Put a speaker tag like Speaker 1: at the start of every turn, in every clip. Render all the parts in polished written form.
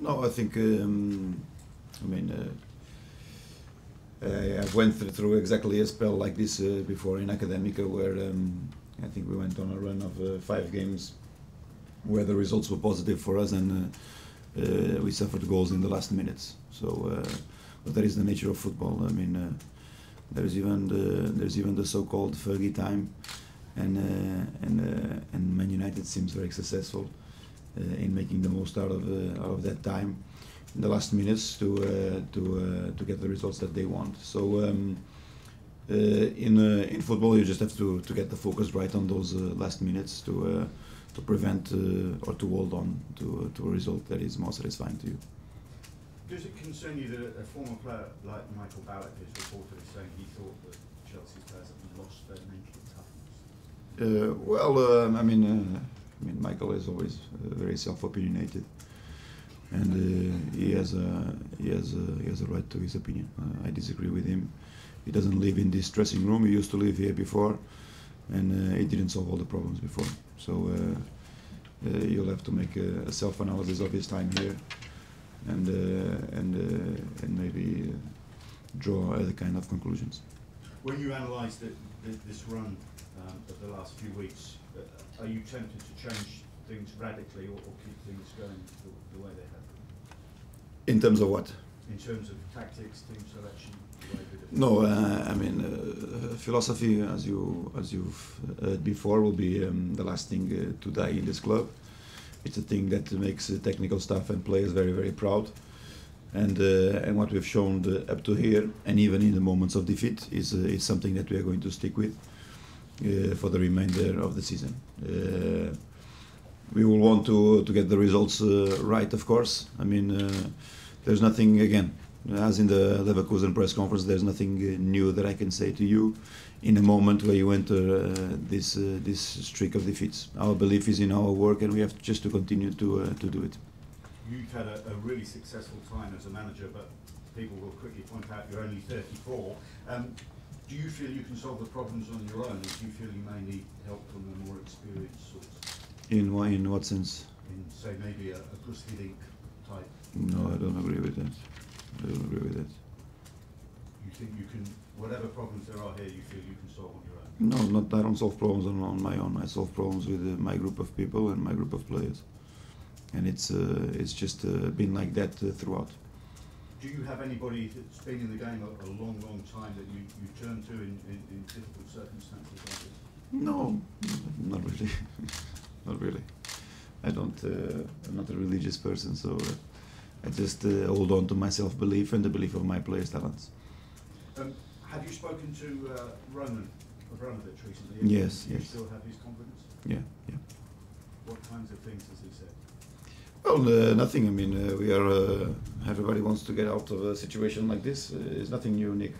Speaker 1: No, I think I mean I've went through exactly a spell like this before in Academica, where I think we went on a run of 5 games where the results were positive for us, and we suffered goals in the last minutes. So, but that is the nature of football. I mean, there's even the so-called Fergie time, and Man United seems very successful in making the most out of that time in the last minutes to get the results that they want. So in football, you just have to get the focus right on those last minutes to prevent or to hold on to a result that is more satisfying to you.
Speaker 2: Does it concern you that a former player like Michael Ballack is reported as saying he thought that Chelsea's players have lost their mental toughness?
Speaker 1: Well, I mean, Michael is always very self-opinionated, and he has a right to his opinion. I disagree with him. He doesn't live in this dressing room. He used to live here before, and he didn't solve all the problems before. So you'll have to make a self-analysis of his time here, and maybe draw other kind of conclusions.
Speaker 2: When you analyse this run of the last few weeks, are you tempted to change things radically or keep things going the way they have been?
Speaker 1: In terms of what?
Speaker 2: In terms of tactics, team selection?
Speaker 1: No, I mean, philosophy, as you've heard before, will be the last thing to die in this club. It's a thing that makes technical staff and players very, very proud. And what we've shown up to here, and even in the moments of defeat, is something that we are going to stick with for the remainder of the season. We will want to get the results right, of course. I mean, there's nothing, again, as in the Leverkusen press conference, there's nothing new that I can say to you in a moment where you enter this streak of defeats. Our belief is in our work, and we have just to continue to do it.
Speaker 2: You've had a really successful time as a manager, but people will quickly point out you're only 34. Do you feel you can solve the problems on your own, or do you feel you may need help from a more experienced source?
Speaker 1: In what sense?
Speaker 2: In, say, maybe a Cristiano type?
Speaker 1: No, I don't agree with that. I don't agree with that.
Speaker 2: You think you can, whatever problems there are here, you feel you can solve on your own?
Speaker 1: No, I don't solve problems on my own. I solve problems with my group of people and my group of players. And it's just been like that throughout.
Speaker 2: Do you have anybody that's been in the game a long, long time that you turn to in difficult circumstances like this?
Speaker 1: No, not really. Not really. I don't. I'm not a religious person, so I just hold on to my self-belief and the belief of my players' talents.
Speaker 2: Have you spoken to Roman Abramovich recently?
Speaker 1: Yes,
Speaker 2: Do you
Speaker 1: yes.
Speaker 2: still have his confidence?
Speaker 1: Yeah, yeah.
Speaker 2: What kinds of things has he said?
Speaker 1: Well, nothing. I mean, we are. Everybody wants to get out of a situation like this. It's nothing new, Nick.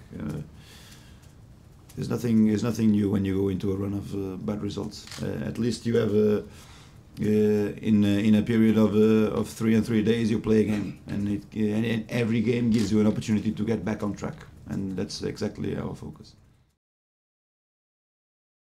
Speaker 1: There's nothing new when you go into a run of bad results. At least you have in a period of 3 days, you play a game, and every game gives you an opportunity to get back on track, and that's exactly our focus.